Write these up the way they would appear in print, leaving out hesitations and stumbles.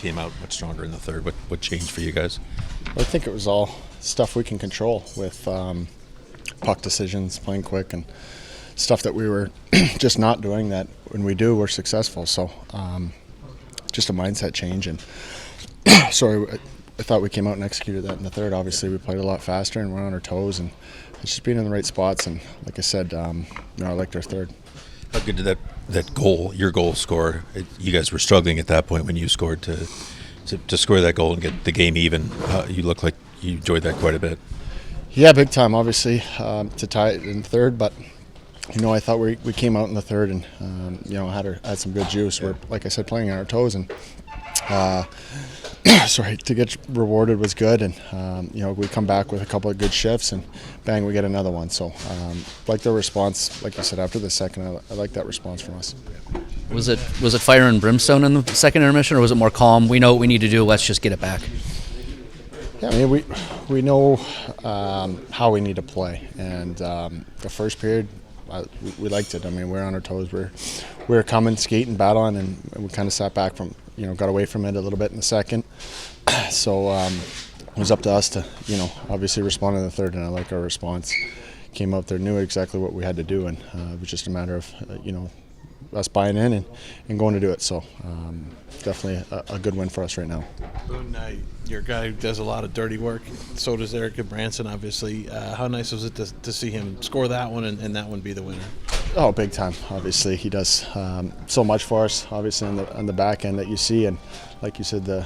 came out much stronger in the third. What changed for you guys? I think it was all stuff we can control with puck decisions, playing quick, and stuff that we were just not doing that when we do, we're successful. So just a mindset change. And so I thought we came out and executed that in the third. Obviously, we played a lot faster and we're on our toes, and it's just being in the right spots. And like I said, I liked our third. How good did that goal, your goal score? You guys were struggling at that point when you scored to score that goal and get the game even. You look like you enjoyed that quite a bit. Yeah, big time, obviously, to tie it in third. But, I thought we came out in the third and, had some good juice. We're, like I said, playing on our toes. And, to get rewarded was good. And, we come back with a couple of good shifts and, bang, we get another one. So, like the response, like you said, after the second, I like that response from us. Was it fire and brimstone in the second intermission, or was it more calm? We know what we need to do. Let's just get it back. Yeah, I mean, we know how we need to play, and the first period, we liked it. I mean, we're on our toes. We're coming, skating, battling, and we kind of sat back from, got away from it a little bit in the second. So it was up to us to, obviously respond in the third, and I like our response. Came out there, knew exactly what we had to do, and it was just a matter of, us buying in and going to do it. So definitely a good win for us right now. Boone, your guy does a lot of dirty work. So does Erik Gudbranson, obviously. How nice was it to see him score that one and that one be the winner? Oh, big time. Obviously, he does so much for us, obviously, on the back end that you see. And like you said, the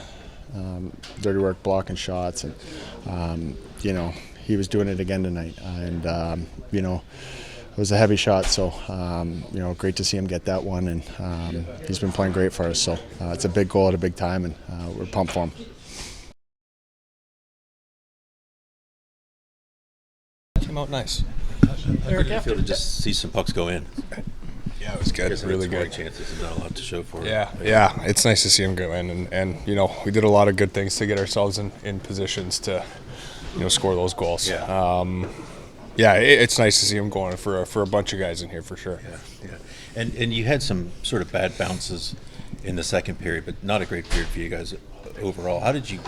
dirty work, blocking shots. And, he was doing it again tonight. And, it was a heavy shot, so great to see him get that one, and he's been playing great for us. So it's a big goal at a big time, and we're pumped for him. Came out nice. How good did it feel to just see some pucks go in? Yeah, it was good. It's really good. Chances and not a lot to show for it. Yeah, it's nice to see him go in, and we did a lot of good things to get ourselves in positions to score those goals. Yeah. It's nice to see him going for a bunch of guys in here for sure. Yeah. And you had some sort of bad bounces in the second period, but not a great period for you guys overall. How did you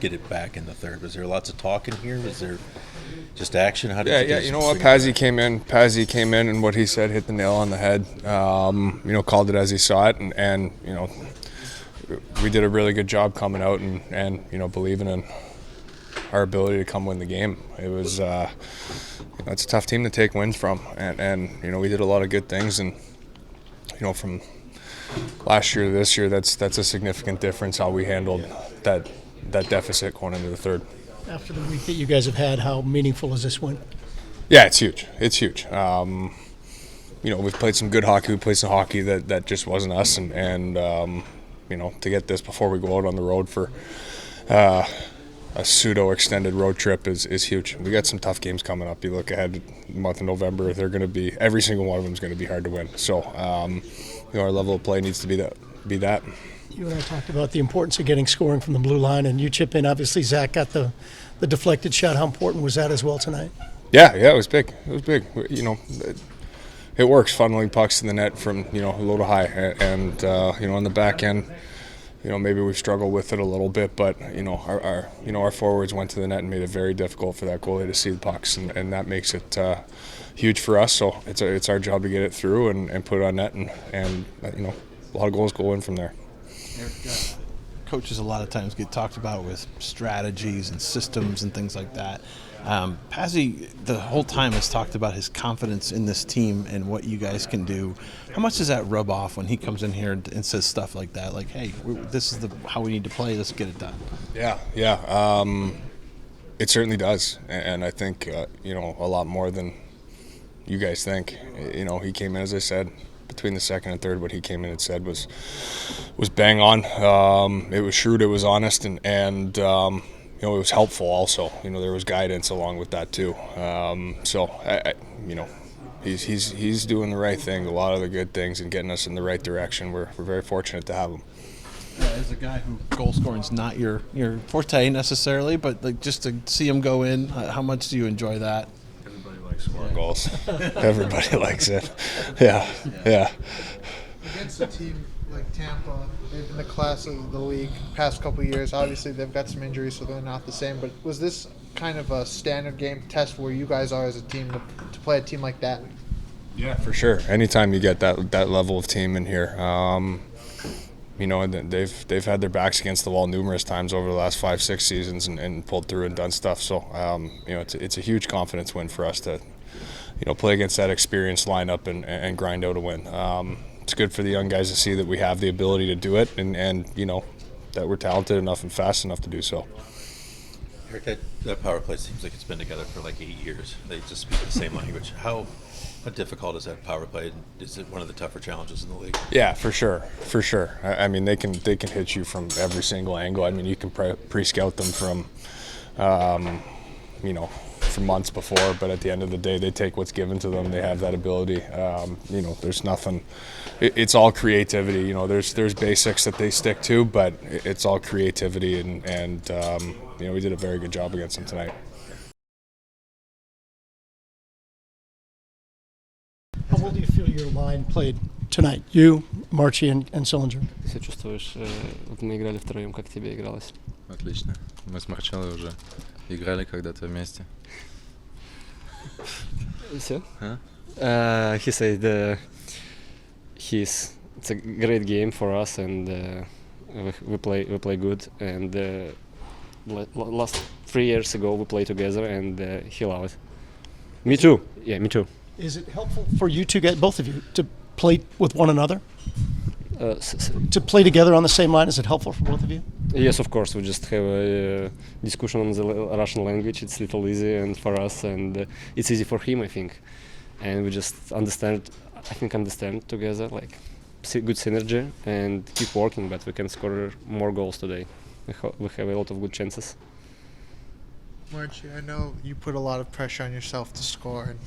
get it back in the third? Was there lots of talk in here? Was there just action? How did you you know what? Pazzi came in, and what he said hit the nail on the head. Called it as he saw it, and we did a really good job coming out and believing in our ability to come win the game. It was it's a tough team to take wins from, and we did a lot of good things, and from last year to this year, that's a significant difference how we handled that deficit going into the third. After the week that you guys have had, how meaningful is this win? Yeah, it's huge. We've played some good hockey. We played some hockey that just wasn't us, and to get this before we go out on the road for a pseudo-extended road trip is huge. We got some tough games coming up. You look ahead the month of November, they're going to be, every single one of them is going to be hard to win. So, our level of play needs to be that. You and I talked about the importance of getting scoring from the blue line, and you chip in. Obviously, Zach got the deflected shot. How important was that as well tonight? Yeah, it was big. It works funneling pucks to the net from low to high, and on the back end, maybe we've struggled with it a little bit, but our forwards went to the net and made it very difficult for that goalie to see the pucks, and that makes it huge for us. So it's our job to get it through and put it on net, and a lot of goals go in from there. Erik, coaches a lot of times get talked about with strategies and systems and things like that. Pazzi, the whole time, has talked about his confidence in this team and what you guys can do. How much does that rub off when he comes in here and says stuff like that? Like, hey, this is how we need to play. Let's get it done. Yeah. It certainly does. And I think, a lot more than you guys think. He came in, as I said, between the second and third, what he came in and said was bang on. It was shrewd, it was honest, and it was helpful also. There was guidance along with that too. He's doing the right thing, a lot of the good things, and getting us in the right direction. We're very fortunate to have him. As a guy who goal scoring is not your forte necessarily, but just to see him go in, how much do you enjoy that? Everybody likes scoring goals. Everybody likes it. Yeah. Against a team like Tampa, they've been the class of the league past couple of years. Obviously, they've got some injuries, so they're not the same. But was this kind of a standard game test where you guys are as a team to play a team like that? Yeah, for sure. Anytime you get that level of team in here, you know, they've had their backs against the wall numerous times over the last 5-6 seasons and pulled through and done stuff. So you know, it's a huge confidence win for us to, you know, play against that experienced lineup and grind out a win. It's good for the young guys to see that we have the ability to do it and you know, that we're talented enough and fast enough to do so. Erik, that power play seems like it's been together for like 8 years. They just speak the same language. How difficult is that power play? Is it one of the tougher challenges in the league? Yeah, for sure. I mean, they can hit you from every single angle. I mean, you can pre-scout them from, you know, for months before, but at the end of the day, they take what's given to them. They have that ability. You know, there's nothing. It's all creativity. You know, there's basics that they stick to, but it's all creativity, and you know, we did a very good job against them tonight. How well do you feel your line played tonight? You, Marchie, and Sillinger. Как себя чувствуешь? Вот мы играли втроем, как тебе игралось? Отлично. Мы с Марчеллой уже играли когда-то вместе. Все? А? He said it's a great game for us, and we play good. And last 3 years ago we played together, and he loved it. Me too. Yeah, me too. Is it helpful for you to get both of you to play with one another? To play together on the same line, is it helpful for both of you? Yes, of course. We just have a discussion on the Russian language. It's a little easy and for us, and it's easy for him, I think. And we just understand together, like good synergy, and keep working. But we can score more goals today. We have a lot of good chances. Marchie, I know you put a lot of pressure on yourself to score. And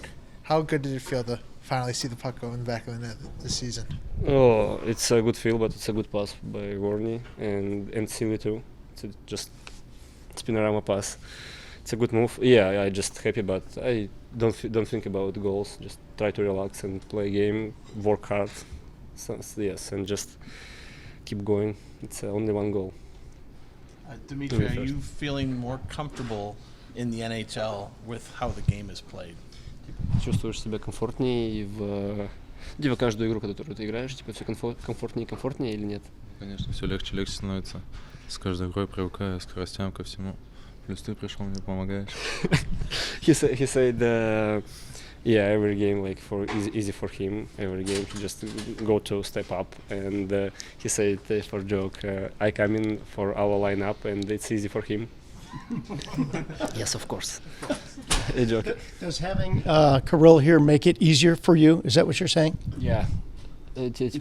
how good did it feel to finally see the puck go in the back of the net this season? Oh, it's a good feel, but it's a good pass by Warney and Silly too. It's just spinorama pass. It's a good move. Yeah, I just happy, but I don't think about goals. Just try to relax and play game, work hard. So, yes, and just keep going. It's only one goal. Dmitri, are you feeling more comfortable in the NHL with how the game is played? Чувствуешь себя комфортнее в типа каждую игру, которую ты играешь, типа все комфортнее или нет? Конечно, все легче становится. С каждой игрой привыкаю, скоростям ко всему. Плюс ты пришел, мне помогаешь. He said, yeah, every game like easy for him. Every game he just go to step up, and he said for joke, I come in for our lineup, and it's easy for him. Yes, of course. A joke. Does having Kirill here make it easier for you? Is that what you're saying? Yeah. Yes.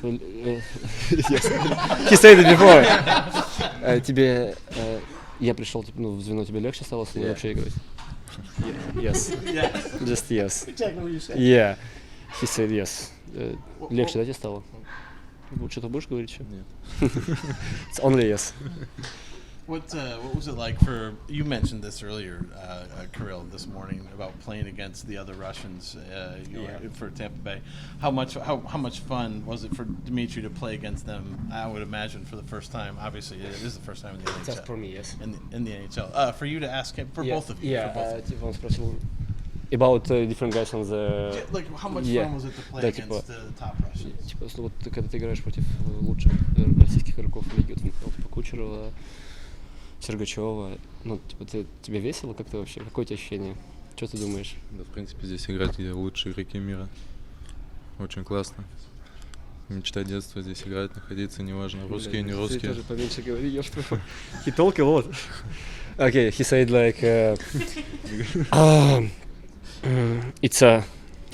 He said it before. Тебе я пришел, в звено тебе легче стало с ним вообще играть? Yes. Just yes. Exactly what you said. Yeah. He said yes. Легче, да, тебе стало? Что-то будешь говорить еще? Нет. It's only yes. What was it like for you? Mentioned this earlier, Kirill, this morning about playing against the other Russians for Tampa Bay. How much fun was it for Dmitri to play against them? I would imagine for the first time. Obviously, it is the first time in the NHL. Just for me, yes. In the NHL, for you to ask him, for both of you. Yeah, типа он спросил about different guys on the. Like how much fun was it to play against the top Russians? Типа, вот когда ты играешь против лучших российских игроков лиги, вот типа Кучерова, Сергачева, ну, типа, тебе весело как-то вообще? Какое у тебя ощущение? Что ты думаешь? Да, в принципе, здесь играть, где лучшие игроки мира. Очень классно. Мечта детства здесь играть, находиться, неважно, русские, не русские. Ты тоже поменьше говори, я что? He talk a lot. Okay, he said like, it's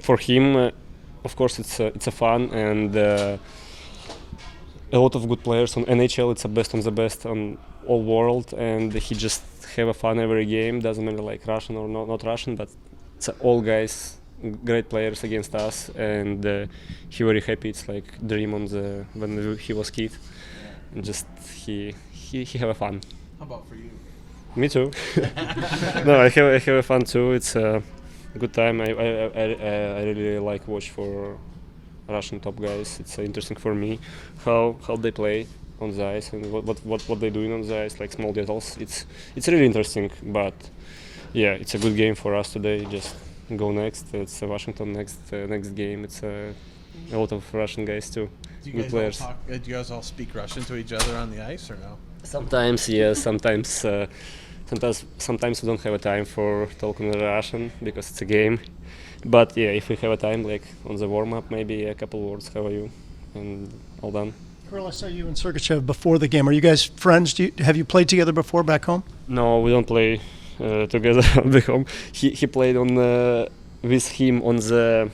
for him, of course, it's a fun and a lot of good players on NHL. It's the best on the best on all world, and he just have a fun every game. Doesn't matter like Russian or not Russian, but it's all guys, great players against us, and he very happy. It's like dream on the when he was kid, and just he have a fun. How about for you? Me too. No, I have a fun too. It's a good time. I really like watch for Russian top guys. It's interesting for me how they play on the ice and what they're doing on the ice, like small details. It's really interesting. But yeah, it's a good game for us today. Just go next. It's Washington next game. It's a lot of Russian guys too. Do you Good guys players. do you guys all speak Russian to each other on the ice or no? Sometimes yes, sometimes we don't have a time for talking Russian because it's a game. But yeah, if we have a time, like on the warm up, maybe a couple words. How are you? And all done. Kirill, I saw you and Sergachev before the game. Are you guys friends? Have you played together before back home? No, we don't play together back home. He played on with him on the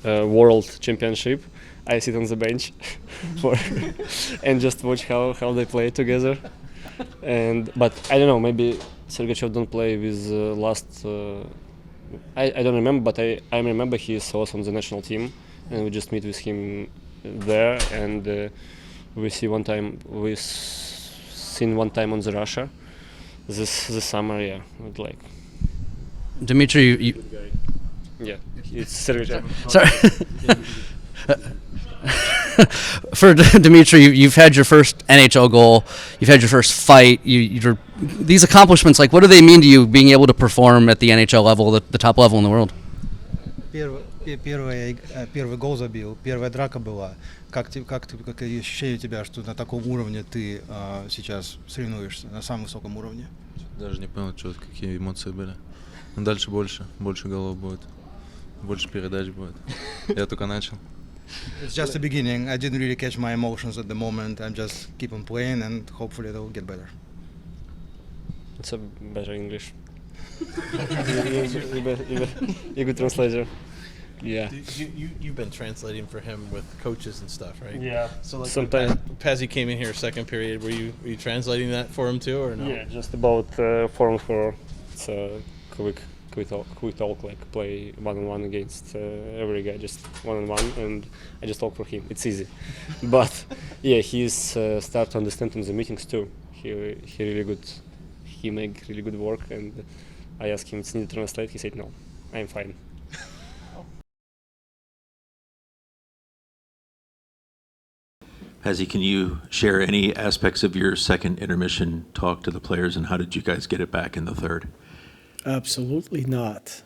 World Championship. I sit on the bench for and just watch how they play together. But I don't know. Maybe Sergachev don't play with last. I don't remember, but I remember he saw us on the national team, and we just meet with him there, and we seen one time on the Russia this summer. Yeah, like Dmitri, yeah, it's Sergachev. sorry. For Demetri, you've had your first NHL goal, you've had your first fight. These accomplishments, like, what do they mean to you, being able to perform at the NHL level, the top level in the world? Первый гол забил, первая драка была. Какие ощущения у тебя, что на таком уровне ты сейчас соревнуешься, на самом высоком уровне? Даже не понял, что, какие эмоции были. Но дальше больше голов будет, больше передач будет. Я только начал. It's just the beginning. I didn't really catch my emotions at the moment. I'm just keep on playing and hopefully they'll get better. It's a better English. You good translator. Yeah. You've been translating for him with coaches and stuff, right? Yeah. So like Sometimes. Pazzi came in here second period. Were you translating that for him too, or no? Yeah, just about form for it's a quick talk, like play one-on-one against every guy, just one-on-one, and I just talk for him. It's easy. But yeah, he's start to understand in the meetings too. He really good. He make really good work, and I asked him, "It's need to translate." He said, "No, I'm fine." Hazzy, can you share any aspects of your second intermission talk to the players, and how did you guys get it back in the third? Absolutely not.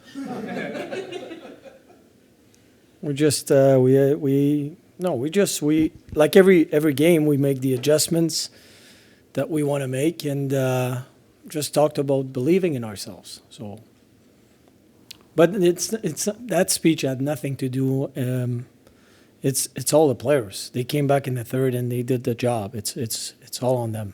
We're just we like every game we make the adjustments that we want to make, and just talked about believing in ourselves. So, but it's that speech had nothing to do. It's all the players. They came back in the third and they did the job. It's all on them.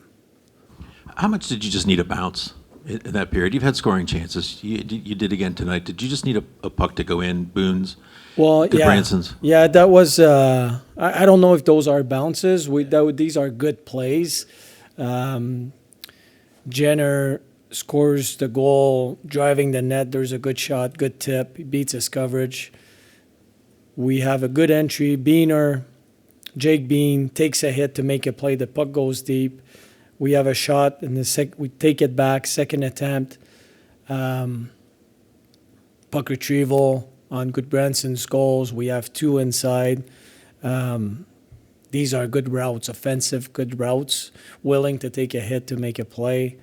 How much did you just need a bounce in that period? You've had scoring chances. You did again tonight. Did you just need a puck to go in? Boone's, Branson's? Yeah, that was. I don't know if those are bounces. These are good plays. Jenner scores the goal, driving the net. There's a good shot, good tip. He beats his coverage. We have a good entry. Jake Bean takes a hit to make a play. The puck goes deep. We have a shot in we take it back, second attempt. Puck retrieval on Gudbranson's goals. We have two inside. These are good routes, offensive good routes, willing to take a hit to make a play.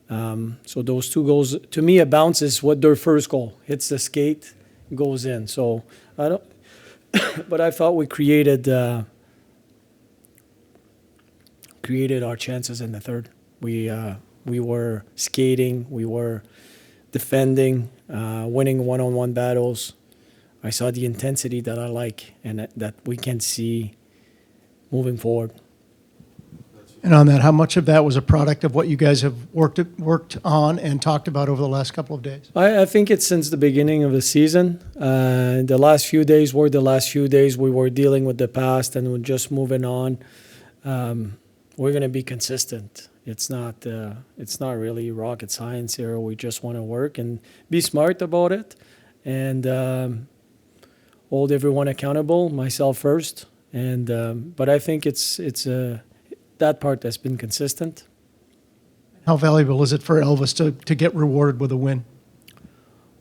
So those two goals, to me, a bounce is what their first goal hits the skate, goes in. So I don't. But I thought we created our chances in the third. We were skating, we were defending, winning one-on-one battles. I saw the intensity that I like and that we can see moving forward. And on that, how much of that was a product of what you guys have worked on and talked about over the last couple of days? I think it's since the beginning of the season. The last few days were the last few days. We were dealing with the past and we're just moving on. We're going to be consistent. It's not really rocket science here. We just want to work and be smart about it and hold everyone accountable, myself first. And but I think it's that part that's been consistent. How valuable is it for Elvis to get rewarded with a win?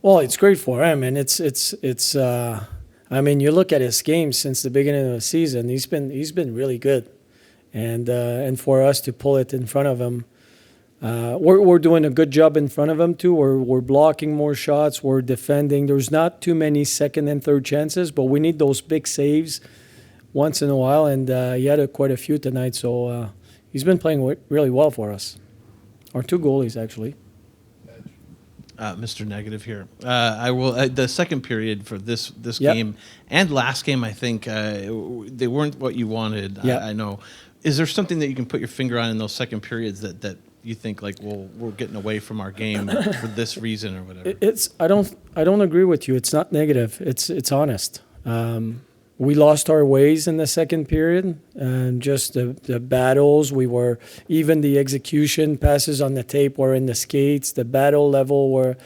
Well, it's great for him, and it's I mean, you look at his games since the beginning of the season. He's been really good, and for us to pull it in front of him, we're doing a good job in front of him too. We're blocking more shots. We're defending. There's not too many second and third chances, but we need those big saves once in a while, and he had quite a few tonight. So he's been playing really well for us. Our two goalies actually. Mr. Negative here. I will. The second period for this Yep. game and last game, I think they weren't what you wanted. Yep. I know. Is there something that you can put your finger on in those second periods that you think like, well, we're getting away from our game for this reason or whatever? I don't agree with you. It's not negative. It's honest. We lost our ways in the second period, and just the battles. Even the execution passes on the tape were in the skates. The battle level were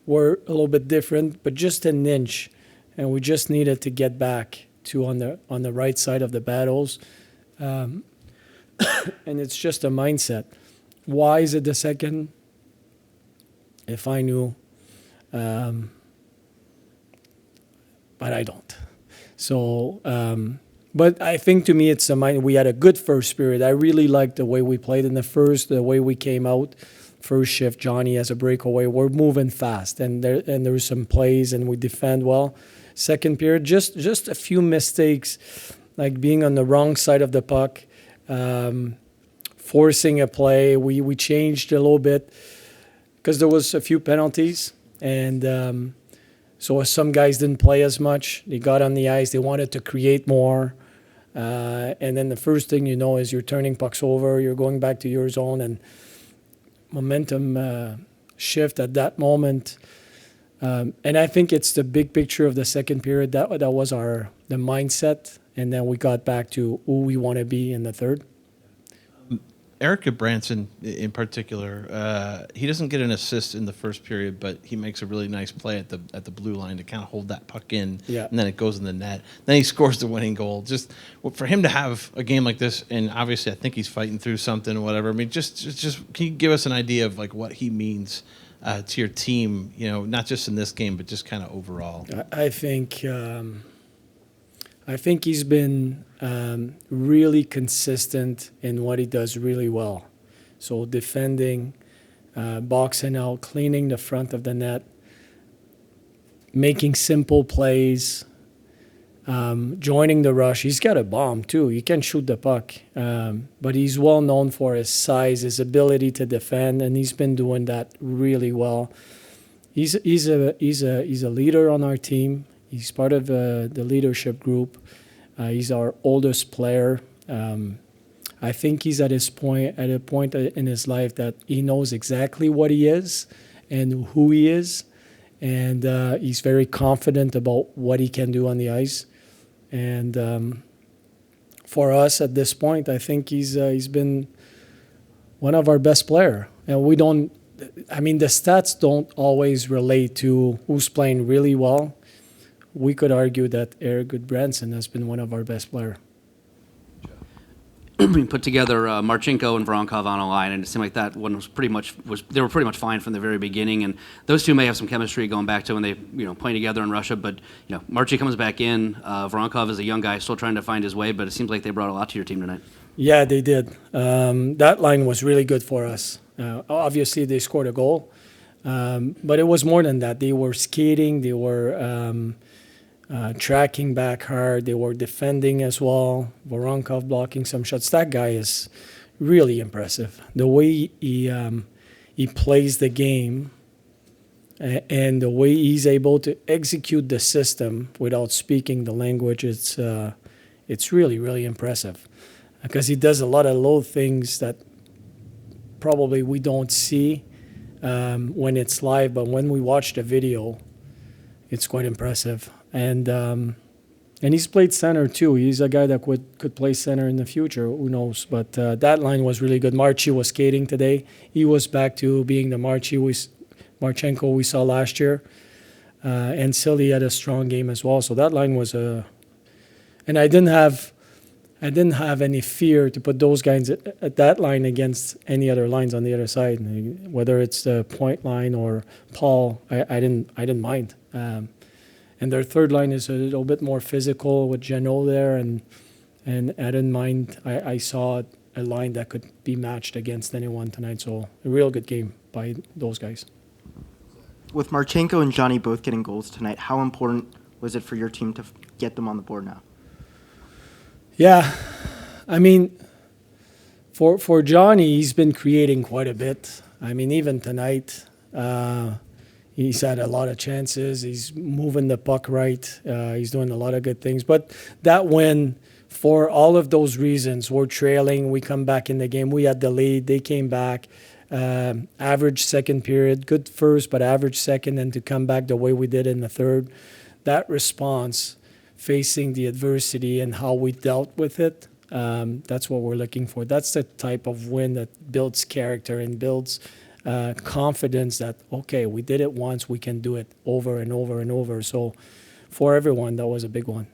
a little bit different, but just an inch, and we just needed to get back to on the right side of the battles, and it's just a mindset. Why is it the second? If I knew, but I don't. So, but I think to me it's a mind. We had a good first period. I really liked the way we played in the first, the way we came out. First shift, Johnny has a breakaway. We're moving fast, and there's some plays, and we defend well. Second period, just a few mistakes, like being on the wrong side of the puck, forcing a play. We changed a little bit because there was a few penalties, and so some guys didn't play as much. They got on the ice. They wanted to create more. And then the first thing you know is you're turning pucks over. You're going back to your zone. And momentum shift at that moment. And I think it's the big picture of the second period. That was the mindset. And then we got back to who we want to be in the third. Erik Gudbranson in particular, he doesn't get an assist in the first period, but he makes a really nice play at the blue line to kind of hold that puck in, and then it goes in the net. Then he scores the winning goal. Just for him to have a game like this, and obviously I think he's fighting through something or whatever. I mean, just can you give us an idea of like what he means to your team? You know, not just in this game, but just kind of overall. I think he's been really consistent in what he does really well. So defending, boxing out, cleaning the front of the net, making simple plays, joining the rush. He's got a bomb too. He can shoot the puck, but he's well known for his size, his ability to defend, and he's been doing that really well. He's a leader on our team. He's part of the leadership group. He's our oldest player. I think he's at a point in his life that he knows exactly what he is and who he is, and he's very confident about what he can do on the ice. And for us at this point, I think he's been one of our best player. And we don't. I mean, the stats don't always relate to who's playing really well. We could argue that Erik Gudbranson has been one of our best players. We put together Marchenko and Voronkov on a line, and it seemed like that one they were pretty much fine from the very beginning. And those two may have some chemistry going back to when they playing together in Russia. But Marchi comes back in. Voronkov is a young guy still trying to find his way, but it seems like they brought a lot to your team tonight. Yeah, they did. That line was really good for us. Obviously, they scored a goal, but it was more than that. They were skating. They were tracking back hard. They were defending as well. Voronkov blocking some shots. That guy is really impressive. The way he plays the game and the way he's able to execute the system without speaking the language, it's really, really impressive. Because he does a lot of little things that probably we don't see when it's live, but when we watch the video, it's quite impressive. And he's played center too. He's a guy that could play center in the future. Who knows? But that line was really good. Marchi was skating today. He was back to being the Marchenko we saw last year. And Silly had a strong game as well. So that line was and I didn't have any fear to put those guys at that line against any other lines on the other side. Whether it's the point line or Paul, I didn't mind. And their third line is a little bit more physical with Jeannot there, and I didn't mind. I saw a line that could be matched against anyone tonight. So a real good game by those guys. With Marchenko and Johnny both getting goals tonight, how important was it for your team to get them on the board now? Yeah, I mean, for Johnny, he's been creating quite a bit. I mean, even tonight, he's had a lot of chances. He's moving the puck right. He's doing a lot of good things. But that win, for all of those reasons, we're trailing. We come back in the game. We had the lead. They came back. Average second period, good first, but average second, and to come back the way we did in the third. That response, facing the adversity and how we dealt with it, that's what we're looking for. That's the type of win that builds character and builds confidence that, okay, we did it once, we can do it over and over and over. So for everyone, that was a big one.